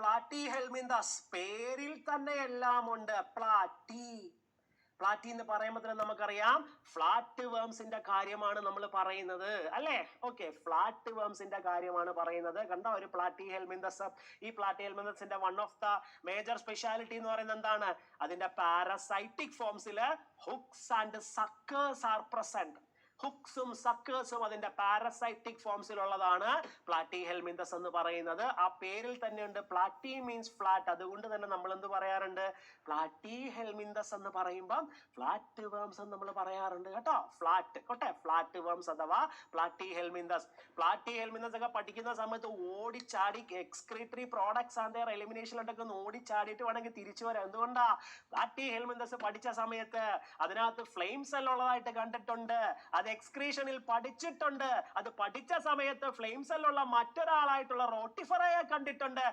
Platy helminthes, പേരിൽ തന്നെ എല്ലാം ഉണ്ട്. പ്ലാറ്റി എന്ന് പറയുമ്പോൾ തന്നെ നമുക്കറിയാം ഫ്ലാറ്റ് വേംസിന്റെ കാര്യമാണ് നമ്മൾ പറയുന്നത് അല്ലേ? ഓക്കെ, ഫ്ലാറ്റ് വേംസിന്റെ കാര്യമാണ് പറയുന്നത്. കണ്ടോ ഒരു പ്ലാറ്റി ഹെൽമിന്തസ്. ഈ പ്ലാറ്റി ഹെൽമിന്തസിന്റെ one of the major speciality എന്ന് പറയുന്നത് എന്താണ്? അതിന്റെ പാരസൈറ്റിക് ഫോംസില് hooks and suckers are present. ഹുക്സും സക്കേഴ്സും അതിന്റെ പാരസൈറ്റിക് ഫോംസിലുള്ളതാണ് പ്ലാറ്റി ഹെൽമിന്തസ് എന്ന് പറയുന്നത്. ആ പേരിൽ തന്നെയുണ്ട്. Platy means flat. അതുകൊണ്ട് തന്നെ നമ്മൾ എന്ത് പറയാറുണ്ട്? പ്ലാറ്റി ഹെൽമിന്തസ് എന്ന് പറയുമ്പം ഫ്ലാറ്റ് വേംസ് എന്ന് നമ്മൾ പറയാറുണ്ട് കേട്ടോ. ഫ്ലാറ്റ് വേംസ് അഥവാ പ്ലാറ്റി ഹെൽമിന്തസ്. പ്ലാറ്റി ഹെൽമിന്തസ് ഒക്കെ പഠിക്കുന്ന സമയത്ത് ഓടിച്ചാടി എക്സ്ക്രീറ്ററി പ്രോഡക്ട്സ് ആൻഡ് ദെയർ എലിമിനേഷനിലൊക്കെ ഒന്ന് ഓടിച്ചാടിയിട്ട് വേണമെങ്കിൽ തിരിച്ചു വരാം. എന്തുകൊണ്ടാ? പ്ലാറ്റി ഹെൽമിന്തസ് പഠിച്ച സമയത്ത് അതിനകത്ത് ഫ്ലെയിം സെൽ ഉള്ളതായിട്ട് കണ്ടിട്ടുണ്ട്. അത് എക്സ്ക്രീഷനിൽ പഠിച്ചിട്ടുണ്ട്. അത് പഠിച്ച സമയത്ത് ഫ്ലെയിം സെല്ലുള്ള മറ്റൊരാളായിട്ടുള്ള റോട്ടിഫറയെ കണ്ടിട്ടുണ്ട്.